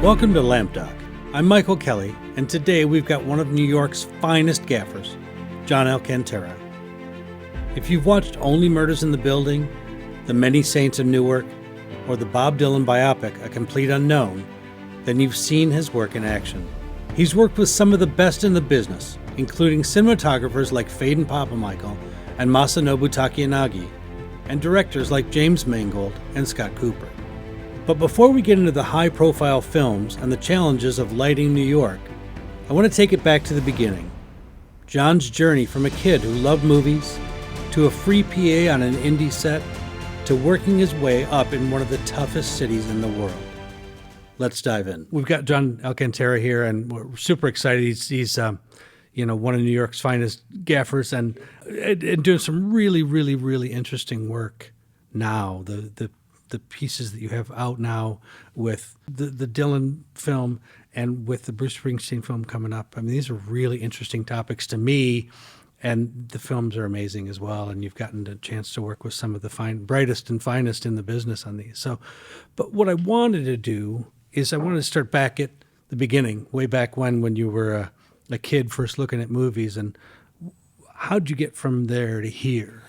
Welcome to Lamp Doc. I'm Michael Kelly, and today we've got one of New York's finest gaffers, John Alcantara. If you've watched Only Murders in the Building, The Many Saints of Newark, or the Bob Dylan biopic, A Complete Unknown, then you've seen his work in action. He's worked with some of the best in the business, including cinematographers like Faden Papamichael and Masanobu Takeyanagi, and directors like James Mangold and Scott Cooper. But before we get into the high-profile films and the challenges of lighting New York, I want to take it back to the beginning. John's journey from a kid who loved movies, to a free PA on an indie set, to working his way up in one of the toughest cities in the world. Let's dive in. We've got John Alcantara here, and we're super excited. He's one of New York's finest gaffers, and doing some really interesting work now. The pieces that you have out now with the Dylan film and with the Bruce Springsteen film coming up. I mean, these are really interesting topics to me, and the films are amazing as well. And you've gotten a chance to work with some of the brightest and finest in the business on these. But what I wanted to do is I wanted to start back at the beginning, way back when you were a kid first looking at movies, and how'd you get from there to here?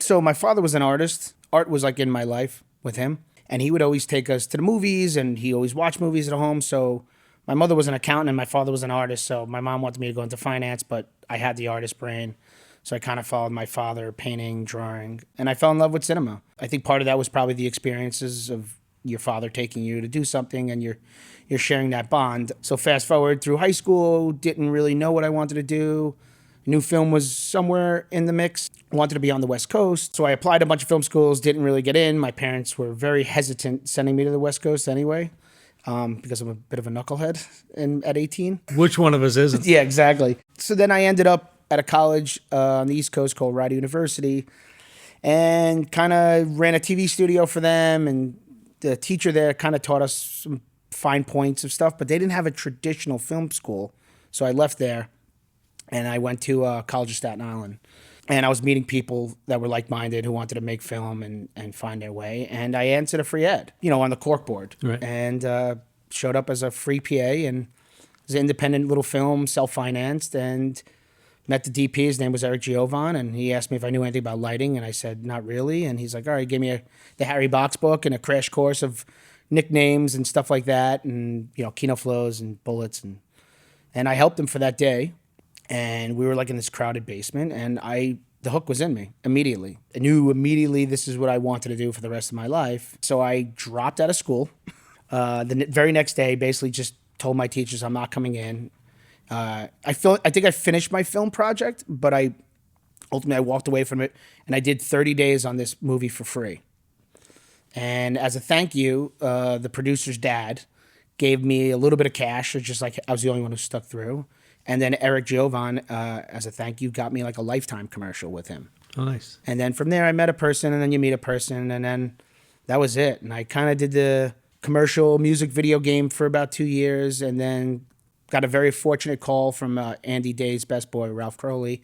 So my father was an artist. Art was like in my life with him, and he would always take us to the movies, and he always watched movies at home. So my mother was an accountant and my father was an artist, so my mom wanted me to go into finance, but I had the artist brain, so I kind of followed my father, painting, drawing, and I fell in love with cinema. I think part of that was probably the experiences of your father taking you to do something, and you're sharing that bond. So fast forward through high school, didn't really know what I wanted to do. New film was somewhere in the mix. Wanted to be on the West Coast. So I applied to a bunch of film schools, didn't really get in. My parents were very hesitant sending me to the West Coast anyway, because I'm a bit of a knucklehead at 18. Which one of us isn't? Yeah, exactly. So then I ended up at a college on the East Coast called Rider University, and kind of ran a TV studio for them. And the teacher there kind of taught us some fine points of stuff, but they didn't have a traditional film school. So I left there. And I went to College of Staten Island. And I was meeting people that were like-minded who wanted to make film and find their way. And I answered a free ed, on the corkboard. Right. And showed up as a free PA, and it was an independent little film, self-financed, and met the DP. His name was Eric Giovan, and he asked me if I knew anything about lighting, and I said, not really. And he's like, all right, he gave me the Harry Box book and a crash course of nicknames and stuff like that, and, kino flows and bullets. And I helped him for that day. And we were like in this crowded basement, and the hook was in me immediately. I knew immediately this is what I wanted to do for the rest of my life. So I dropped out of school. The very next day, basically just told my teachers I'm not coming in. I think I finished my film project, but ultimately I walked away from it, and I did 30 days on this movie for free. And as a thank you, the producer's dad gave me a little bit of cash. It's just like I was the only one who stuck through. And then Eric Giovan, as a thank you, got me like a Lifetime commercial with him. Oh, nice. And then from there, I met a person, and then you meet a person, and then that was it. And I kind of did the commercial music video game for about 2 years, and then got a very fortunate call from Andy Day's best boy, Ralph Crowley.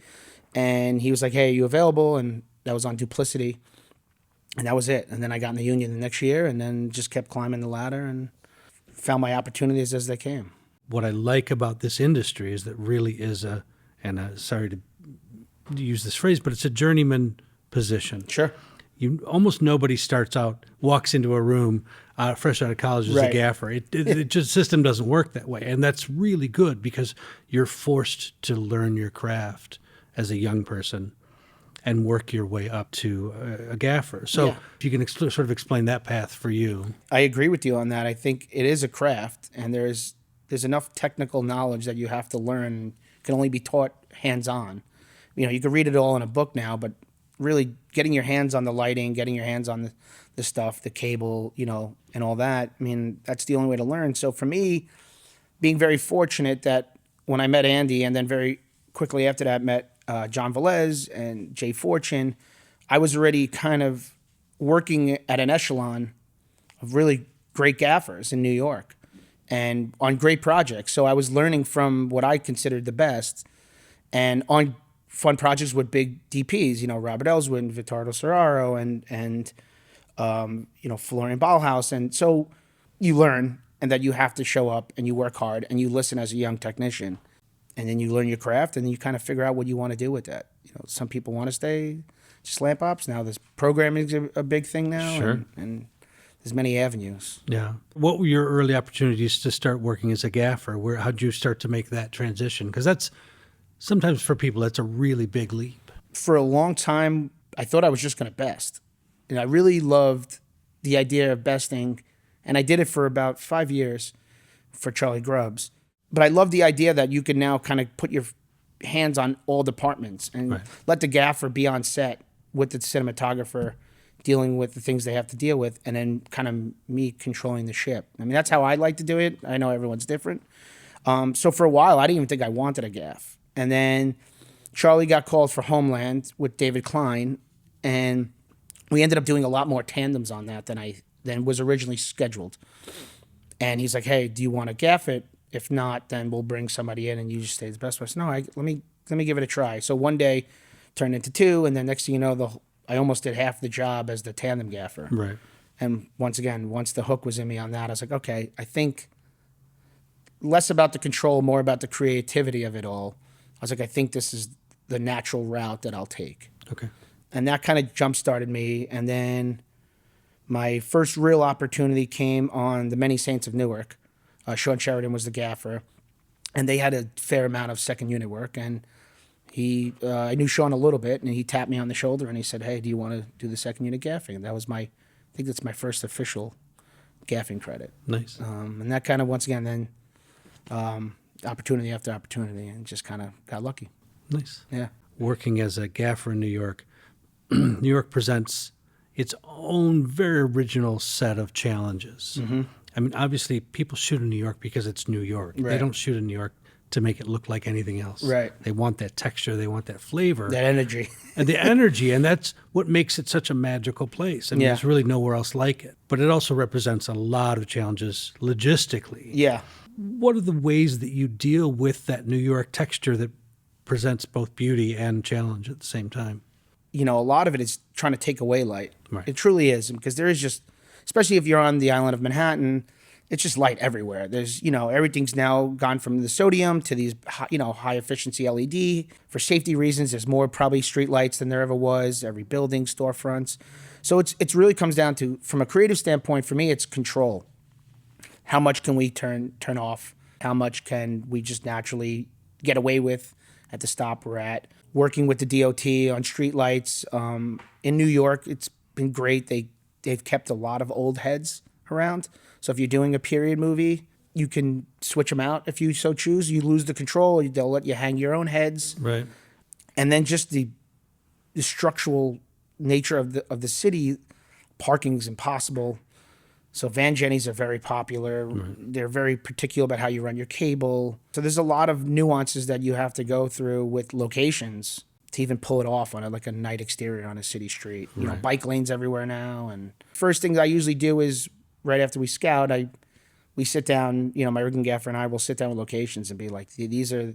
And he was like, hey, are you available? And that was on Duplicity. And that was it. And then I got in the union the next year, and then just kept climbing the ladder and found my opportunities as they came. What I like about this industry is that really is sorry to use this phrase, but it's a journeyman position. Sure. Almost nobody walks into a room fresh out of college as a gaffer. It just system doesn't work that way. And that's really good because you're forced to learn your craft as a young person and work your way up to a gaffer. So if you can sort of explain that path for you. I agree with you on that. I think it is a craft, and there's enough technical knowledge that you have to learn, can only be taught hands-on. You can read it all in a book now, but really getting your hands on the lighting, getting your hands on the stuff, the cable, and all that, that's the only way to learn. So for me, being very fortunate that when I met Andy, and then very quickly after that met John Velez and Jay Fortune, I was already kind of working at an echelon of really great gaffers in New York, and on great projects. So I was learning from what I considered the best, and on fun projects with big DPs, Robert Elswit and Vittorio Serraro and Florian Ballhaus. And so you learn. and that you have to show up and you work hard and you listen as a young technician, and then you learn your craft and then you kind of figure out what you want to do with that. You know, some people want to stay just lamp ops. Now this programming is a big thing now, Sure. and there's many avenues. Yeah. What were your early opportunities to start working as a gaffer? How'd you start to make that transition? Because that's sometimes for people, that's a really big leap. For a long time, I thought I was just going to best. And I really loved the idea of besting. And I did it for about 5 years for Charlie Grubbs. But I love the idea that you can now kind of put your hands on all departments and let the gaffer be on set with the cinematographer, dealing with the things they have to deal with, and then kind of me controlling the ship. I mean, that's how I like to do it. I know everyone's different. So for a while, I didn't even think I wanted a gaff. And then Charlie got called for Homeland with David Klein, and we ended up doing a lot more tandems on that than was originally scheduled. And he's like, "Hey, do you want to gaff it? If not, then we'll bring somebody in and you just stay the best." I said, "No, let me give it a try." So one day turned into two, and then next thing you know, I almost did half the job as the tandem gaffer. Right. And once the hook was in me on that, I was like, okay, I think less about the control, more about the creativity of it all. I was like, I think this is the natural route that I'll take. Okay. And that kind of jump-started me. And then my first real opportunity came on the Many Saints of Newark. Sean Sheridan was the gaffer, and they had a fair amount of second unit work. And I knew Sean a little bit, and he tapped me on the shoulder and he said, "Hey, do you want to do the second unit gaffing?" And that was I think that's my first official gaffing credit. Nice. And that kind of, once again, then opportunity after opportunity, and just kind of got lucky. Nice. Yeah. Working as a gaffer in New York, New York presents its own very original set of challenges. Mm-hmm. I mean, obviously, people shoot in New York because it's New York. Right. They don't shoot in New York to make it look like anything else. Right. They want that texture. They want that flavor. That energy. And the energy, and that's what makes it such a magical place. I mean, there's really nowhere else like it. But it also represents a lot of challenges logistically. Yeah. What are the ways that you deal with that New York texture that presents both beauty and challenge at the same time? You know, a lot of it is trying to take away light. Right. It truly is, because there is just, especially if you're on the island of Manhattan, it's just light everywhere. There's, everything's now gone from the sodium to these, high efficiency LED. For safety reasons, there's more probably street lights than there ever was, every building, storefronts. So it's really comes down to, from a creative standpoint, for me, it's control. How much can we turn off? How much can we just naturally get away with at the stop we're at? Working with the DOT on street lights. In New York, it's been great. They've kept a lot of old heads around. So if you're doing a period movie, you can switch them out if you so choose. You lose the control. They'll let you hang your own heads. Right. And then just the structural nature of the city, parking's impossible. So van jennies are very popular. Right. They're very particular about how you run your cable. So there's a lot of nuances that you have to go through with locations to even pull it off on a night exterior on a city street. You know, bike lanes everywhere now. And first things I usually do is, right after we scout, we sit down, my rigging gaffer and I will sit down with locations and be like, these are,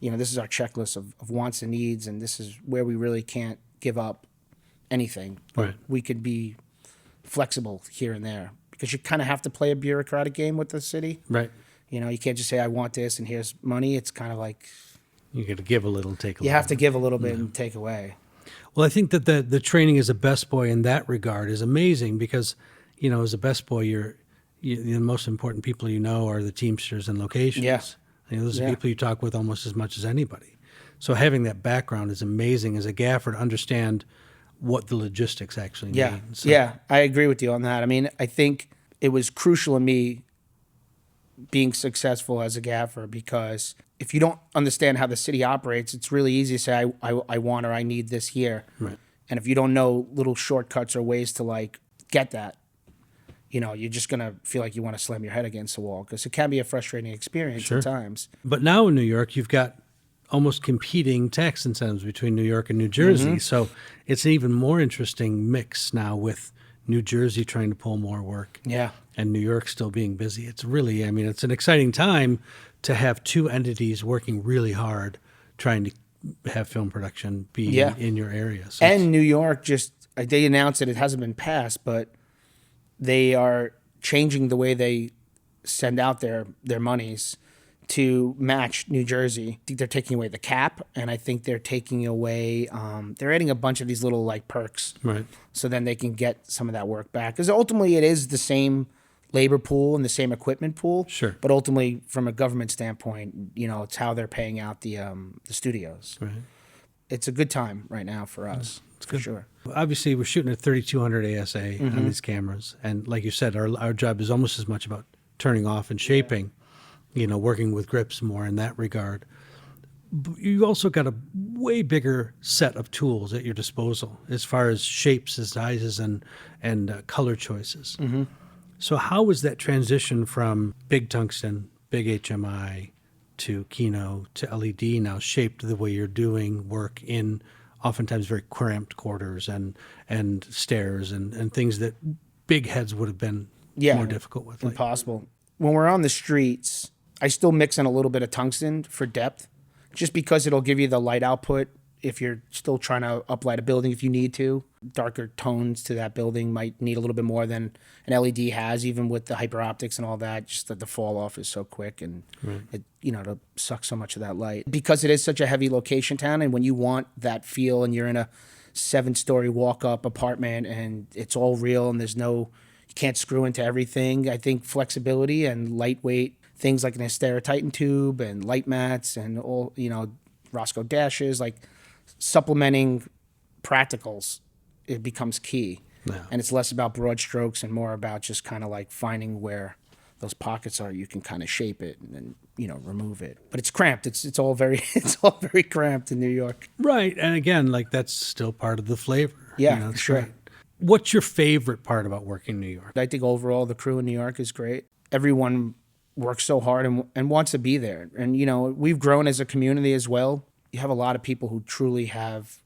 this is our checklist of wants and needs, and this is where we really can't give up anything. Right. We could be flexible here and there, because you kind of have to play a bureaucratic game with the city. Right. You can't just say, "I want this and here's money." It's kind of like, you got to give a little, take a little. You have to give a little bit and take away. Well, I think that the training as a best boy in that regard is amazing, because, as a best boy, the most important people are the Teamsters and locations. Yeah. Those are people you talk with almost as much as anybody. So having that background is amazing as a gaffer to understand what the logistics actually mean. So. Yeah, I agree with you on that. I mean, I think it was crucial in me being successful as a gaffer, because if you don't understand how the city operates, it's really easy to say, I want or I need this here. Right. And if you don't know little shortcuts or ways to get that, you're just going to feel like you want to slam your head against the wall, because it can be a frustrating experience at times. But now in New York, you've got almost competing tax incentives between New York and New Jersey. Mm-hmm. So it's an even more interesting mix now, with New Jersey trying to pull more work. Yeah. And New York still being busy. It's really, it's an exciting time to have two entities working really hard trying to have film production be in your area. So and New York they announced it hasn't been passed, but they are changing the way they send out their monies to match New Jersey. I think they're taking away the cap, and I think they're taking away, they're adding a bunch of these little like perks. Right. So then they can get some of that work back. Because ultimately it is the same labor pool and the same equipment pool. Sure. But ultimately, from a government standpoint, it's how they're paying out the studios. Right. It's a good time right now for us, for sure. Obviously, we're shooting at 3200 ASA on these cameras. And like you said, our job is almost as much about turning off and shaping, working with grips more in that regard. But you also got a way bigger set of tools at your disposal as far as shapes, sizes, and color choices. Mm-hmm. So how was that transition from big tungsten, big HMI, to Kino to LED now shaped the way you're doing work in oftentimes very cramped quarters and stairs and things that big heads would have been more difficult with? Impossible. When we're on the streets, I still mix in a little bit of tungsten for depth, just because it'll give you the light output if you're still trying to uplight a building if you need to. Darker tones to that building might need a little bit more than an LED has, even with the hyper optics and all that, just that the fall off is so quick and it to suck so much of that light. Because it is such a heavy location town, and when you want that feel and you're in a 7-story walk-up apartment and it's all real and you can't screw into everything, I think flexibility and lightweight things like an Astera Titan tube and light mats and all, Roscoe dashes, like supplementing practicals, it becomes key. Yeah. And it's less about broad strokes and more about just kind of like finding where those pockets are. You can kind of shape it and then, remove it. But it's cramped. It's all very cramped in New York. Right. And again, like that's still part of the flavor. Yeah, sure. Great. What's your favorite part about working in New York? I think overall the crew in New York is great. Everyone works so hard and wants to be there. And, we've grown as a community as well. You have a lot of people who truly have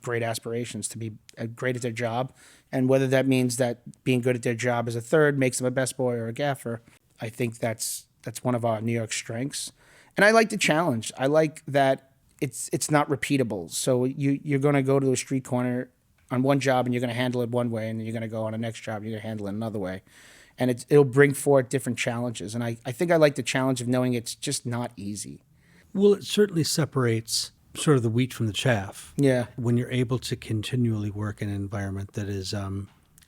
great aspirations to be great at their job. And whether that means that being good at their job as a third makes them a best boy or a gaffer, I think that's one of our New York strengths. And I like the challenge. I like that it's not repeatable. So you're going to go to a street corner on one job and you're going to handle it one way, and then you're going to go on the next job and you're going to handle it another way. And it'll bring forth different challenges. And I think I like the challenge of knowing it's just not easy. Well, it certainly separates sort of the wheat from the chaff. Yeah. When you're able to continually work in an environment that is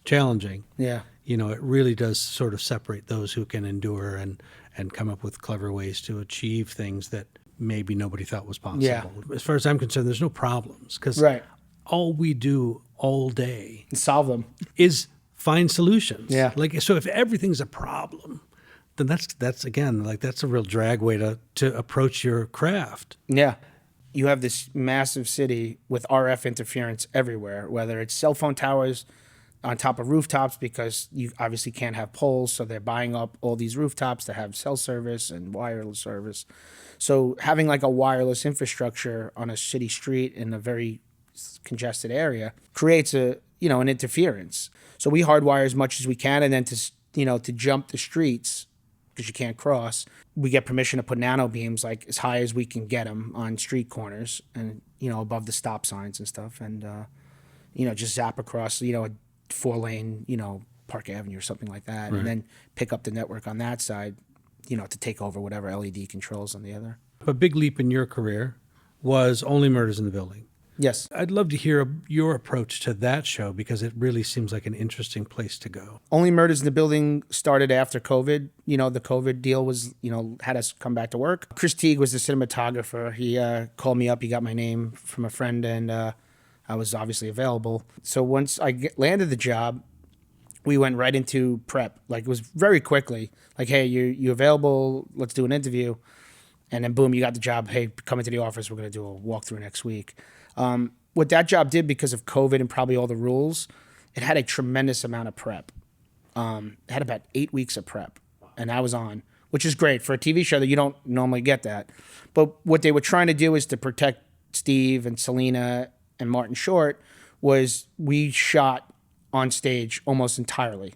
challenging. Yeah. It really does sort of separate those who can endure and come up with clever ways to achieve things that maybe nobody thought was possible. Yeah. As far as I'm concerned, there's no problems because all we do all day And solve them. is find solutions. Yeah. So if everything's a problem, then that's again, like that's a real drag way to approach your craft. Yeah. You have this massive city with RF interference everywhere, whether it's cell phone towers on top of rooftops, because you obviously can't have poles, so they're buying up all these rooftops to have cell service and wireless service. So having like a wireless infrastructure on a city street in a very congested area creates an interference. So we hardwire as much as we can, and then to jump the streets, because you can't cross, we get permission to put nano beams like as high as we can get them on street corners and, above the stop signs and stuff. And, just zap across, a 4-lane, Park Avenue or something like that. Right. And then pick up the network on that side, to take over whatever LED controls on the other. A big leap in your career was Only Murders in the Building. Yes. I'd love to hear your approach to that show because it really seems like an interesting place to go. Only Murders in the Building started after COVID. The COVID deal was, had us come back to work. Chris Teague was the cinematographer. He called me up. He got my name from a friend, and I was obviously available. So once I landed the job, we went right into prep. Like, it was very quickly. Like, hey, you available? Let's do an interview. And then boom, you got the job. Hey, come into the office. We're going to do a walkthrough next week. What that job did, because of COVID and probably all the rules, it had a tremendous amount of prep. It had about 8 weeks of prep, and I was on, which is great for a TV show that you don't normally get that. But what they were trying to do is to protect Steve and Selena and Martin Short was we shot on stage almost entirely.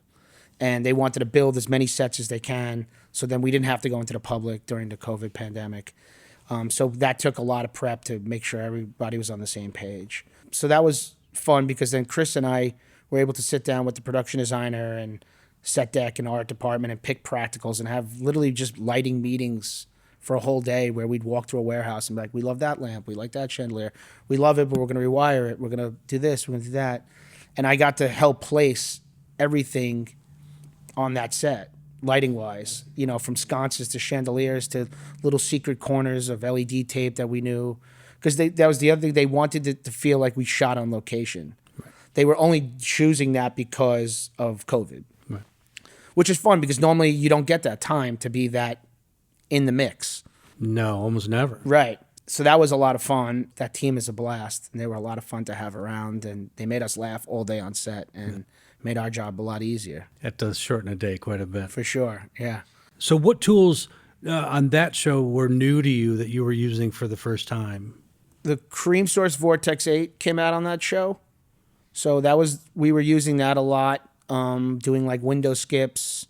And they wanted to build as many sets as they can, so then we didn't have to go into the public during the COVID pandemic. So that took a lot of prep to make sure everybody was on the same page. So that was fun because then Chris and I were able to sit down with the production designer and set deck and art department and pick practicals and have literally just lighting meetings for a whole day where we'd walk through a warehouse and be like, we love that lamp, we like that chandelier, we love it, but we're going to rewire it, we're going to do this, we're going to do that. And I got to help place everything on that set, lighting-wise, you know, from sconces to chandeliers to little secret corners of LED tape that we knew. Because that was the other thing, they wanted it to feel like we shot on location. Right. They were only choosing that because of COVID. Right. Which is fun because normally you don't get that time to be that in the mix. No, almost never. Right. So that was a lot of fun. That team is a blast, and they were a lot of fun to have around, and they made us laugh all day on set and made our job a lot easier. That does shorten a day quite a bit. For sure, yeah. So what tools on that show were new to you that you were using for the first time? The Cream Source Vortex 8 came out on that show. So we were using that a lot, doing like window skips,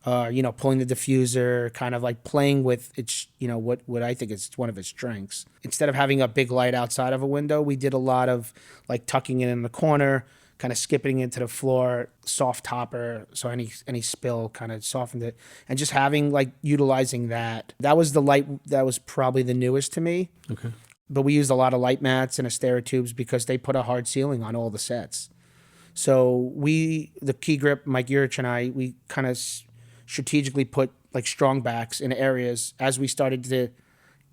pulling the diffuser, kind of like playing with its, what I think is one of its strengths. Instead of having a big light outside of a window, we did a lot of like tucking it in the corner, kind of skipping into the floor, soft topper, so any spill kind of softened it, and just having like utilizing that. That was the light that was probably the newest to me. Okay. But we used a lot of light mats and Asteratubes because they put a hard ceiling on all the sets. So the key grip, Mike Urich and I, we kind of strategically put like strong backs in areas as we started to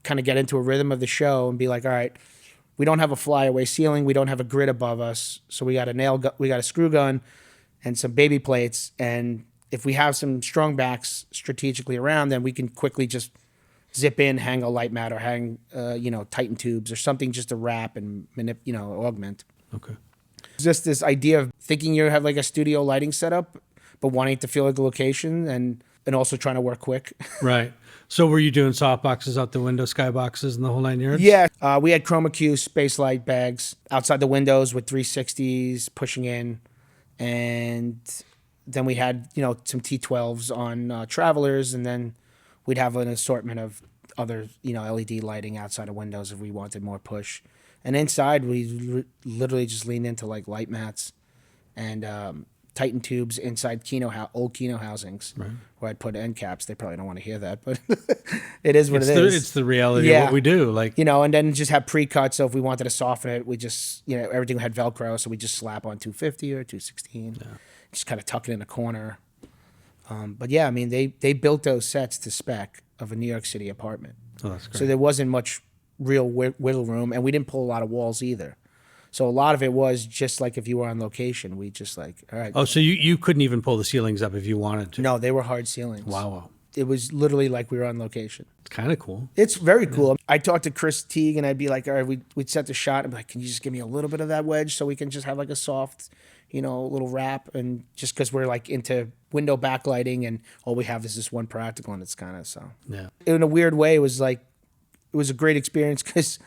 kind of get into a rhythm of the show and be like, all right, we don't have a flyaway ceiling, we don't have a grid above us, so we got a screw gun and some baby plates, and if we have some strong backs strategically around, then we can quickly just zip in, hang a light mat or hang Titan tubes or something just to wrap and augment. Okay. Just this idea of thinking you have like a studio lighting setup, but wanting to feel like a location and also trying to work quick. Right. So were you doing soft boxes out the window, sky boxes, and the whole 9 yards? Yeah. We had chroma Q space light bags outside the windows with 360s pushing in. And then we had, some T12s on Travelers. And then we'd have an assortment of other, LED lighting outside of windows if we wanted more push. And inside, we literally just leaned into like light mats and Titan tubes inside old Kino housings, right, where I'd put end caps. They probably don't want to hear that, but it is what it is. It's the reality of what we do. And then just have pre-cut. So if we wanted to soften it, we just, everything had Velcro. So we just slap on 250 or 216, just kind of tuck it in a corner. But yeah, I mean, they built those sets to spec of a New York City apartment. Oh, that's great. So there wasn't much real wiggle room, and we didn't pull a lot of walls either. So a lot of it was just like if you were on location, we just like, all right. Oh, so you couldn't even pull the ceilings up if you wanted to? No, they were hard ceilings. Wow. It was literally like we were on location. It's kind of cool. It's very cool. I talked to Chris Teague, and I'd be like, all right, we'd set the shot. I'd be like, can you just give me a little bit of that wedge so we can just have like a soft, little wrap? And just because we're like into window backlighting and all we have is this one practical, and it's kind of so. Yeah. In a weird way, it was a great experience because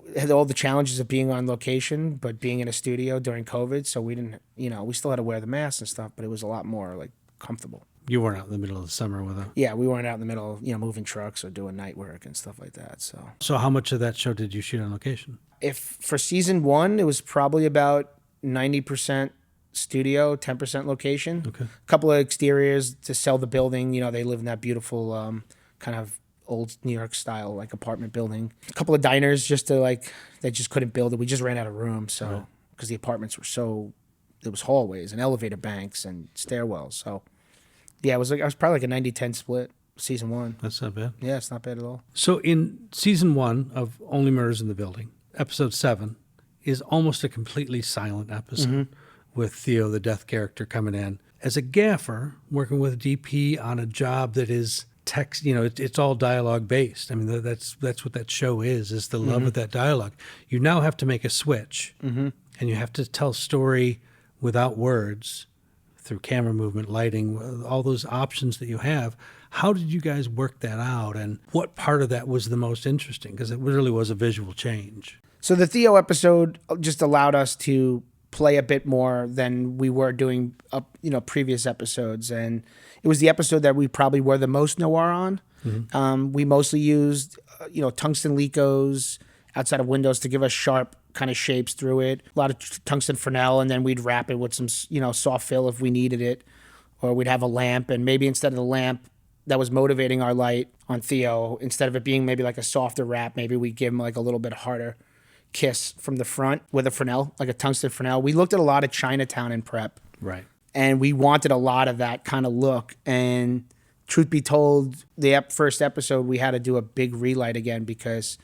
it had all the challenges of being on location, but being in a studio during COVID. So we didn't, we still had to wear the masks and stuff, but it was a lot more like comfortable. You weren't out in the middle of the summer with them. Yeah, we weren't out in the middle, moving trucks or doing night work and stuff like that. So how much of that show did you shoot on location? If for season 1, it was probably about 90% studio, 10% location. Okay. A couple of exteriors to sell the building. They live in that beautiful kind of old New York style like apartment building. A couple of diners just to they just couldn't build it. We just ran out of room. So because the apartments were there was hallways and elevator banks and stairwells. So yeah, I was probably like a 90-10 split season 1. That's not bad. Yeah, it's not bad at all. So in season 1 of Only Murders in the Building, episode 7 is almost a completely silent episode with Theo, the death character, coming in. As a gaffer, working with DP on a job that is text, it's all dialogue based. I mean, that's what that show is the love of that dialogue. You now have to make a switch, and you have to tell story without words through camera movement, lighting, all those options that you have. How did you guys work that out, and what part of that was the most interesting? Because it really was a visual change. So the Theo episode just allowed us to play a bit more than we were doing previous episodes, and it was the episode that we probably were the most noir on. We mostly used tungsten Lecos outside of windows to give us sharp kind of shapes through it, a lot of tungsten Fresnel, and then we'd wrap it with some soft fill if we needed it, or we'd have a lamp, and maybe instead of the lamp that was motivating our light on Theo, instead of it being maybe like a softer wrap, maybe we'd give him like a little bit harder kiss from the front with a Fresnel, like a tungsten Fresnel. We looked at a lot of Chinatown in prep. Right. And we wanted a lot of that kind of look. And truth be told, the first episode, we had to do a big relight again because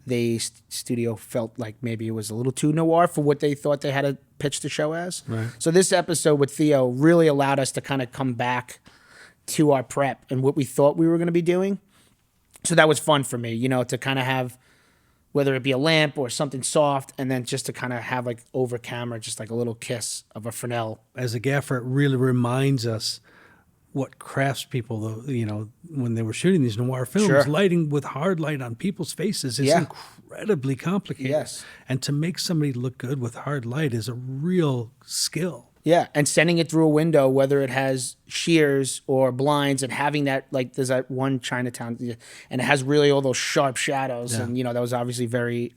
the studio felt like maybe it was a little too noir for what they thought they had to pitch the show as. Right. So this episode with Theo really allowed us to kind of come back to our prep and what we thought we were going to be doing. So that was fun for me, to kind of have, whether it be a lamp or something soft, and then just to kind of have like over camera, just like a little kiss of a Fresnel. As a gaffer, it really reminds us what craftspeople, when they were shooting these noir films, Sure. lighting with hard light on people's faces is incredibly complicated. Yes. And to make somebody look good with hard light is a real skill. Yeah, and sending it through a window, whether it has shears or blinds, and having that, like, there's that one Chinatown, and it has really all those sharp shadows, and that was obviously very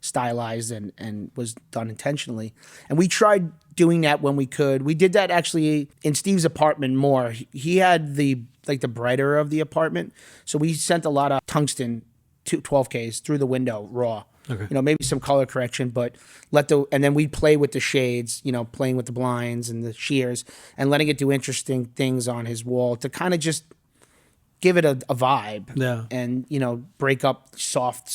stylized and was done intentionally. And we tried doing that when we could. We did that actually in Steve's apartment more. He had the brighter of the apartment, so we sent a lot of tungsten 12Ks through the window raw. Okay. Maybe some color correction, but and then we'd play with the shades, playing with the blinds and the shears and letting it do interesting things on his wall to kind of just give it a vibe. Yeah. And, break up soft,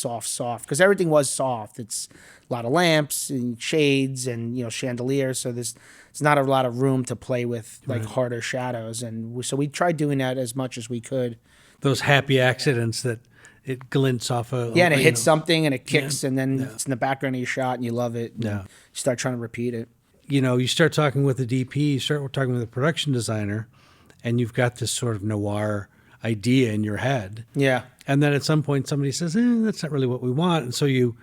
because everything was soft. It's a lot of lamps and shades and, chandeliers. So there's not a lot of room to play with like harder shadows. And so we tried doing that as much as we could. Those happy accidents that it glints off a... Yeah, and it hits something and it kicks and then it's in the background of your shot and you love it. Yeah. You start trying to repeat it. You start talking with the DP, you start talking with the production designer, and you've got this sort of noir idea in your head. Yeah. And then at some point somebody says, that's not really what we want. And so you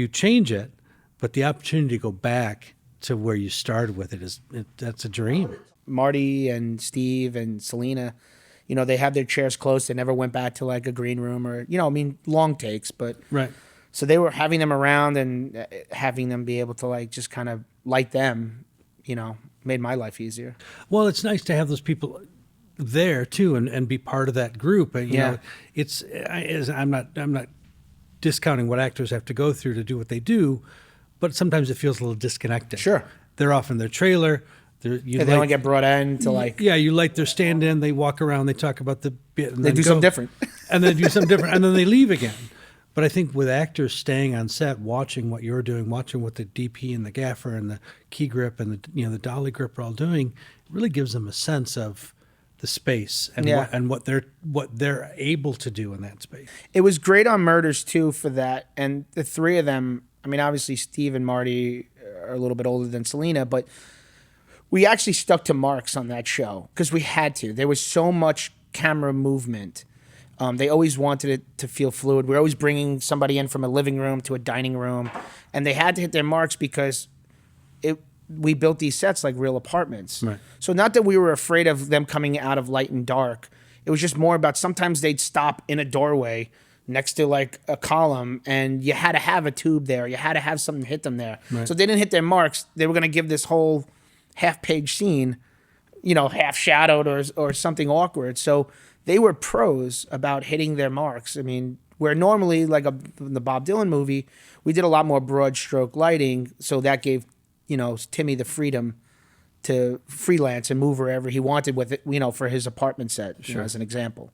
change it, but the opportunity to go back to where you started with that's a dream. Marty and Steve and Selena, they had their chairs close. They never went back to like a green room or, long takes. But right. So they were having them around and having them be able to like just kind of light them, made my life easier. Well, it's nice to have those people there too and be part of that group. And, I'm not discounting what actors have to go through to do what they do, but sometimes it feels a little disconnected. Sure. They're off in their trailer. They only get brought in to like... Yeah, you light their stand-in, they walk around, they talk about the bit. And they do something different. And then do something different, and then they leave again. But I think with actors staying on set, watching what you're doing, watching what the DP and the gaffer and the key grip and the dolly grip are all doing, it really gives them a sense of the space and what they're able to do in that space. It was great on Murders too for that, and the three of them. I mean, obviously Steve and Marty are a little bit older than Selena, but we actually stuck to marks on that show because we had to. There was so much camera movement. They always wanted it to feel fluid. We're always bringing somebody in from a living room to a dining room, and they had to hit their marks because we built these sets like real apartments. Right. So not that we were afraid of them coming out of light and dark. It was just more about sometimes they'd stop in a doorway next to like a column and you had to have a tube there. You had to have something hit them there. Right. So if they didn't hit their marks, they were going to give this whole half-page scene, half shadowed or something awkward. So they were pros about hitting their marks. I mean, where normally like in the Bob Dylan movie, we did a lot more broad stroke lighting. So that gave, Timmy the freedom to freelance and move wherever he wanted with it, for his apartment set, as an example.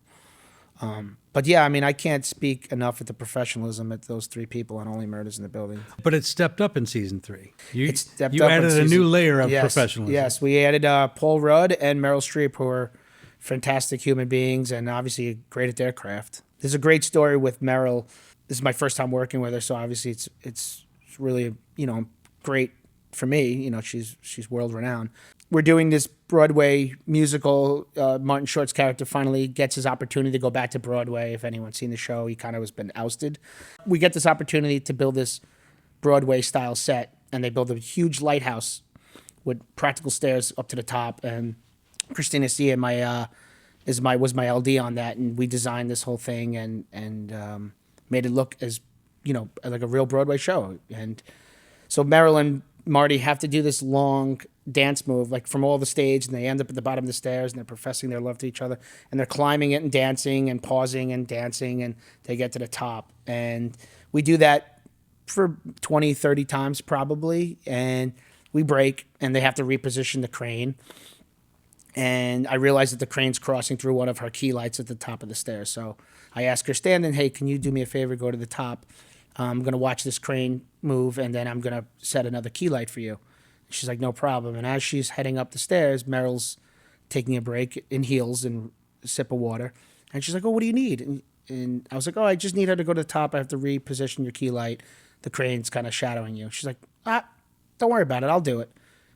But yeah, I mean, I can't speak enough at the professionalism at those three people on Only Murders in the Building. But it stepped up in season 3. You added a new layer of professionalism. Yes, we added Paul Rudd and Meryl Streep, who are fantastic human beings and obviously great at their craft. There's a great story with Meryl. This is my first time working with her, so obviously it's really great for me. She's world renowned. We're doing this Broadway musical. Martin Short's character finally gets his opportunity to go back to Broadway. If anyone's seen the show, he kind of has been ousted. We get this opportunity to build this Broadway-style set, and they build a huge lighthouse with practical stairs up to the top. And Christina Cia, was my LD on that, and we designed this whole thing and made it look as like a real Broadway show. And so Meryl and Marty have to do this long dance move, like from all the stage, and they end up at the bottom of the stairs, and they're professing their love to each other, and they're climbing it and dancing and pausing and dancing, and they get to the top. And we do that for 20, 30 times probably, and we break, and they have to reposition the crane. And I realize that the crane's crossing through one of her key lights at the top of the stairs. So I ask her, standing, hey, can you do me a favor, go to the top? I'm going to watch this crane move, and then I'm going to set another key light for you. She's like, no problem. And as she's heading up the stairs, Meryl's taking a break in heels and a sip of water. And she's like, oh, what do you need? And I was like, oh, I just need her to go to the top. I have to reposition your key light. The crane's kind of shadowing you. She's like, don't worry about it. I'll do it.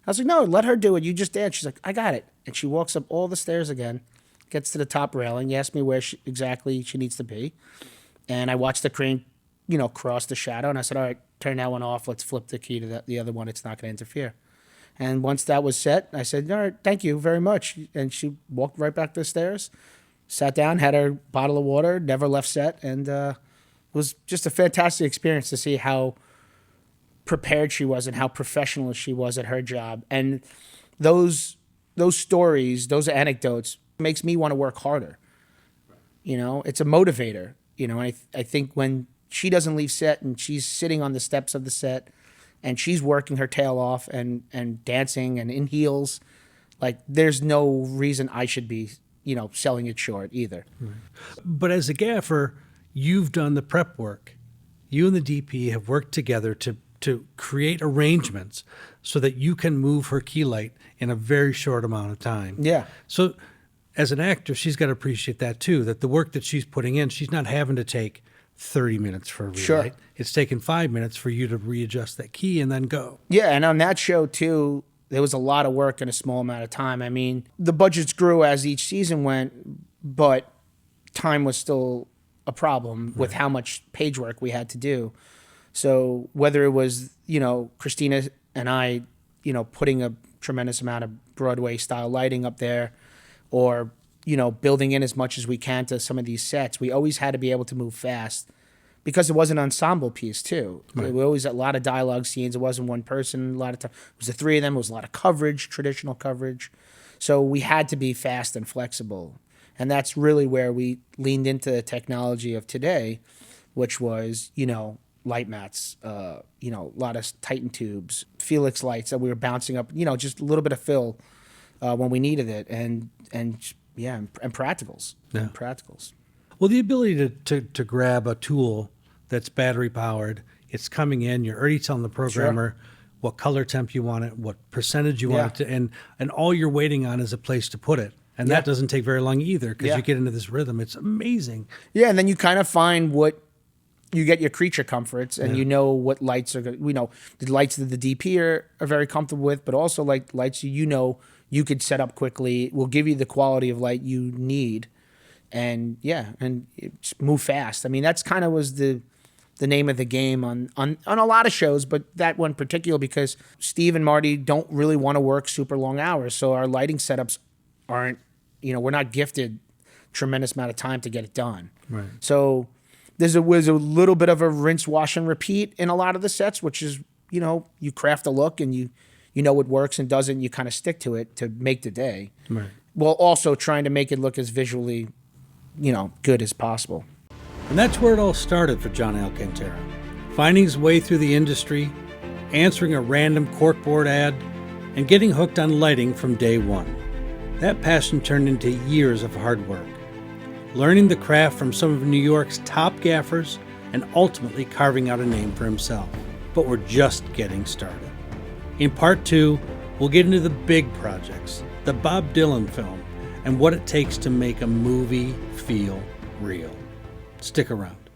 I was like, no, let her do it. You just dance. She's like, I got it. And she walks up all the stairs again, gets to the top railing. You asked me where exactly she needs to be. And I watched the crane, cross the shadow. And I said, all right, turn that one off. Let's flip the key to the other one. It's not going to interfere. And once that was set, I said, all right, thank you very much. And she walked right back to the stairs, sat down, had her bottle of water, never left set. And it was just a fantastic experience to see how prepared she was and how professional she was at her job. And those stories, those anecdotes makes me want to work harder. It's a motivator. And I think when she doesn't leave set and she's sitting on the steps of the set and she's working her tail off and dancing and in heels, like there's no reason I should be, selling it short either. Right. But as a gaffer, you've done the prep work. You and the DP have worked together to create arrangements so that you can move her key light in a very short amount of time. Yeah. So as an actor, she's got to appreciate that too, that the work that she's putting in, she's not having to take 30 minutes for a relight. Sure. It's taken 5 minutes for you to readjust that key and then go. Yeah, and on that show too, there was a lot of work in a small amount of time. I mean, the budgets grew as each season went, but time was still a problem with how much page work we had to do. So whether it was, Christina and I, putting a tremendous amount of Broadway style lighting up there, or, building in as much as we can to some of these sets, we always had to be able to move fast because it was an ensemble piece too. Right. We always had a lot of dialogue scenes. It wasn't one person. A lot of time it was the three of them. It was a lot of coverage, traditional coverage. So we had to be fast and flexible. And that's really where we leaned into the technology of today, which was, light mats, a lot of Titan tubes, Felix lights that we were bouncing up, just a little bit of fill when we needed it, and practicals. Yeah. And practicals. Well, the ability to grab a tool that's battery powered, it's coming in, you're already telling the programmer what color temp you want it, what percentage you want it to, and all you're waiting on is a place to put it. And that doesn't take very long either because you get into this rhythm. It's amazing. Yeah, and then you kind of find what you get your creature comforts, and you know what lights are good. The lights that the DP are very comfortable with, but also like lights you could set up quickly, will give you the quality of light you need, and just move fast. I mean, that's kind of was the name of the game on a lot of shows, but that one in particular because Steve and Marty don't really want to work super long hours, so our lighting setups aren't, we're not gifted tremendous amount of time to get it done. Right. So was a little bit of a rinse, wash, and repeat in a lot of the sets, which is, you craft a look and you know what works and doesn't, you kind of stick to it to make the day. Right. While also trying to make it look as visually, good as possible. And that's where it all started for John Alcantara. Finding his way through the industry, answering a random corkboard ad, and getting hooked on lighting from day one. That passion turned into years of hard work. Learning the craft from some of New York's top gaffers, and ultimately carving out a name for himself. But we're just getting started. In part 2, we'll get into the big projects, the Bob Dylan film, and what it takes to make a movie feel real. Stick around.